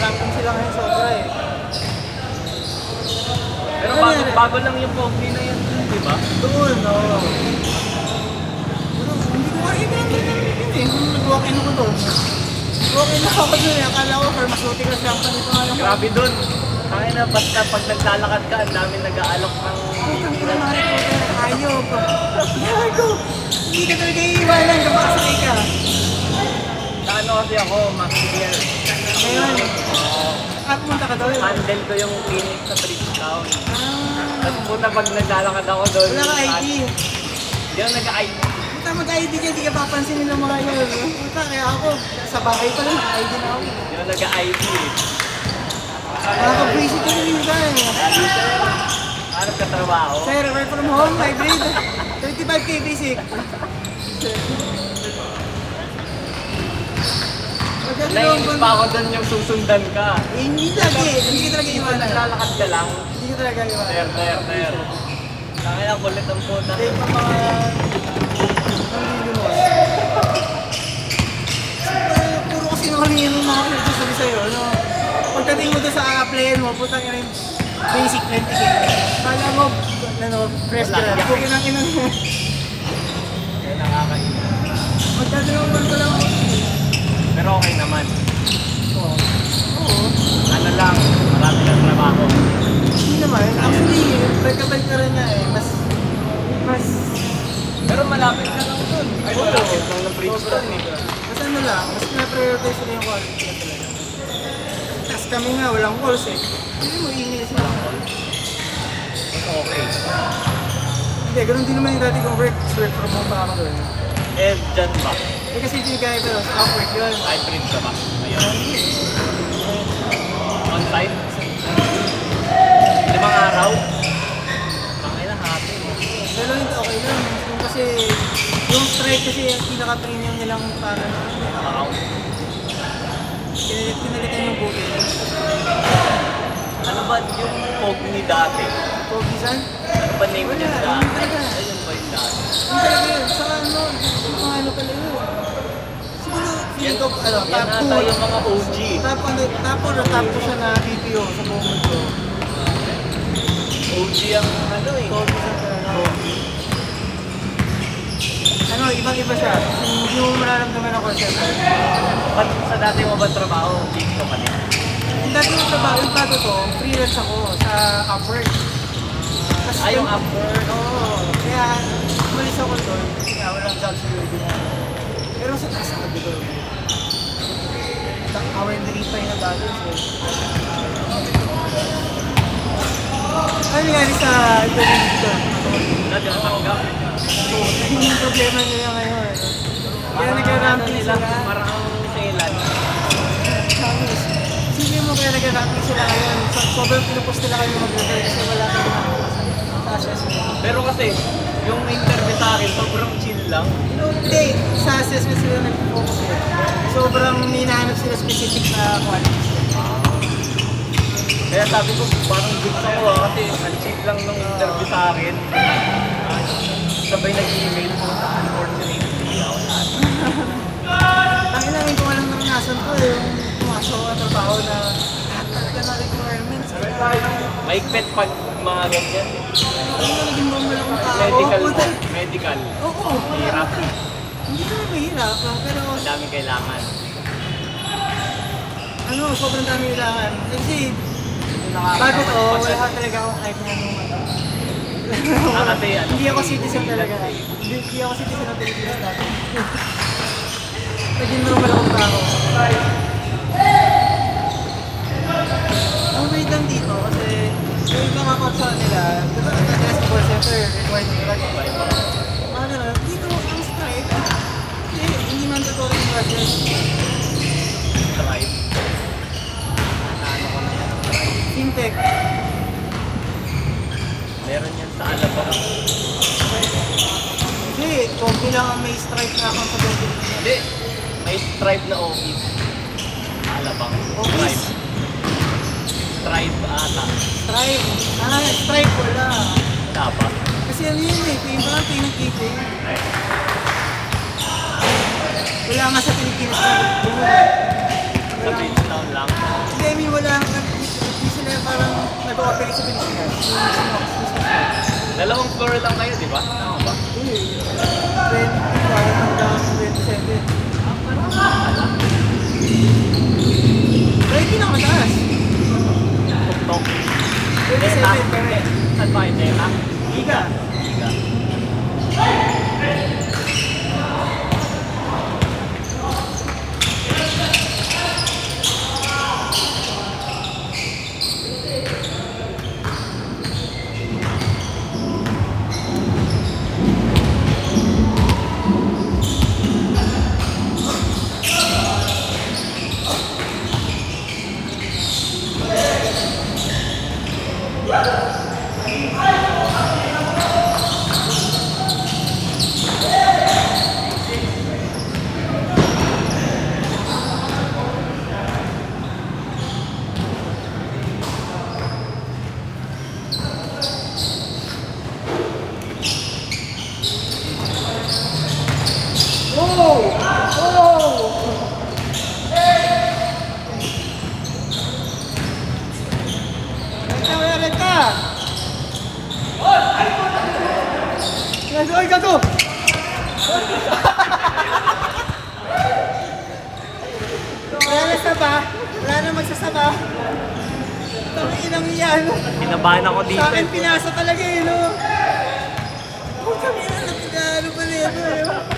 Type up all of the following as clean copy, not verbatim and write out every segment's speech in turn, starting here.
champion sila ngayon sobra eh. Pero bago lang yung Pogi na yan, di ba? Doon, oo. Pero hindi ko makikita ng training yun eh. Nung nag-walk-in ako doon. Walk-in ako doon eh. Akala ko pharmaceutical champion ito nga lang. Grabe dun. Kaya na basta pag naglalakad ka, ang dami nag-aalok ng Ang ayop. Gago. Hindi ka talaga iiwanan kapag kasakay ka. Sa ano kasi ako, Max Gear. Ngayon, pumunta ka doon. Handle ko yung clinic sa Bridgetown. Ah, Tapos puta pag naglalakad ako doon. wala ka ID. Hindi ako nag-ID. Puta mag-ID ka, hindi ka papansinin ng mga yun. Puta, kaya ako, sa bahay pa lang, ID na ako. Hindi ako nag-ID. Nakaka-visit ko rin minsan. Hanap ka trabaho. Sir, work from home, hybrid. 35k basic. Naiinis pa ako doon yung susundan ka. Hindi talaga eh. Hindi ka talaga Pag iwanan. naglalakad ka lang, Hindi ka talaga iwanan. ter. Kaya kulit ang puta. Hindi pa mga... nangilimos. Puro kasi nakalingin ng mga pinagsasabi sa'yo, no? Pagdating mo doon sa applyan mo, putang ina yung basic 20k. Kala mo, ano, fresh Wala. grad. Kung inang mo. Kaya nakakainis. Magdadalawang buwan ko lang ako. Pero okay naman. Oo. Oo. Ano lang, marami ng trabaho. Hindi naman. Actually, balik ka rin nga eh. Mas... Pero malapit ka lang doon. Ay, Oo. malapit lang ng Bridgetown eh. Mas ano lang, mas pina-prioritize nila yung quality na talaga. Tapos kami nga, walang calls eh. Hindi mo email sila. Okay. Hindi, ganun din naman yung dati kong work. Work from home pa ako doon. Eh, dyan ba? Eh kasi hindi kaya ito, sa Upwork yun. Hybrid ka ba? Ayun. On-site? 5 araw? Tangay na, happy mo. Pero hindi, okay lang. Yung kasi, yung strike kasi yung pinaka-premium nilang para Wow. pinalitan yung booking. Ano ba yung Pog ni dati? Pogisan? Ano ba name niya Wala, dati? yun talaga. Ayun ba yung dati? Yung talaga yun. Saka ano, mga ano pala yun. Siguro, feeling ko, ano, Yan top ata 2. yung mga OG. Top 2 siya na BPO sa buong mundo. OG ang ano eh. Pogisan talaga. Ano, ibang-iba siya. Hindi mo mararamdaman ako siya. Ba't sa dati mo ba trabaho? Big ko pa din. Yung dati yung trabaho, yung bago to, freelance ako sa Upwork. Tapos Yung Upwork. Oo. Kaya, umalis ako doon. Kasi nga, walang job security na. Pero sa taas ako dito. Hour and pa yung nag-balance eh. Ano nangyari sa interview dito? Wala, di natanggap. Yun yung problema nila ngayon. Kaya nag-ramping nila, sila. parang selan. Sino mo kaya nag-ramping sila ngayon? Sobrang pinupos nila kayo mag-refer kasi wala kayo sa assessment. Pero kasi, yung interview sa akin, sobrang chill lang. Hindi, sa assessment sila nag-focus eh. Sobrang hinahanap sila specific na qualities. Kaya sabi ko, parang gusto ko kasi ang chill lang ng interview sa akin. Sabay nag-email po sa unfortunately, hindi ako saan. Tangin lang yung kung anong naranasan ko eh, yung pumasok ko ang trabaho na lahat talaga na requirements. Maigpit pag mga ganyan. Ano naging normal akong tao? Medical, Puta. medical. Oo. Hirap. Hindi ko na mahirap, pero Ang daming kailangan. ano, sobrang dami kailangan. Kasi bago to, wala talaga akong kahit na anong ano. Kasi ano, Hindi ako citizen talaga. Hindi ako citizen ng Pilipinas dati. Naging normal akong tao. Ang weird lang dito kasi yung ibang kakapsa nila, diba nag-test call center, required nila ano na, dito ang strike. Hindi mandatory yung budget. drive. Ano ko na yan? Fintech. Meron yan sa Alabang. Hindi, konti lang ang may strike na account sa Pilipinas. Hindi. May stripe na office. Alabang. Office? Stripe ata. Stripe. Stripe wala. Wala ba? Kasi ano yun eh, parang payment gateway. Ay. Wala nga sa Pilipinas na ganun. Sa Bridgetown lang. Hindi, I mean, wala hindi sila parang nag-ooperate sa Pilipinas. Dalawang floor lang kayo, di ba? Tama ba? 25 hanggang 27. Pero hindi na mataas. Tuktok. 27 pa rin. Saan ba yung Teta? Liga. Liga. Oh! Oh! Renta! Oy, gago! Wala na saba. Wala na magsasaba. Tanginang iyan. Kinabahan ako dito. Sa akin pinasa talaga eh, no? Puta, may ano pa nito eh.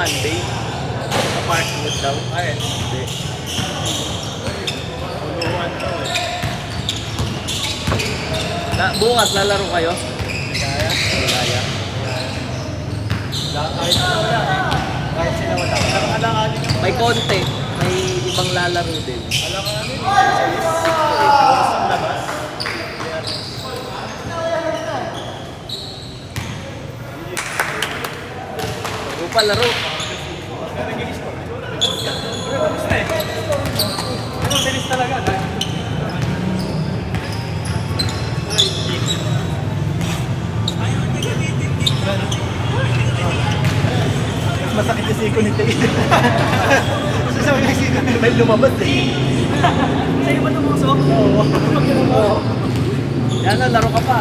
Monday. Sa Parkwood daw. Ay, hindi. Puluhan daw eh. Bukas lalaro kayo? Kaya? Kaya. Kahit sila wala eh. Kahit sila wala. Alanganin yung May konti. May ibang lalaro din. alanganin. Oras ang labas. Laro pa, laro. Basta eh. Pero bilis talaga. Masakit yung siko ni Tay. Sasabi yung siko ni may lumabas eh. Sa'yo ba tumusok? Oo. Yan na, laro ka pa.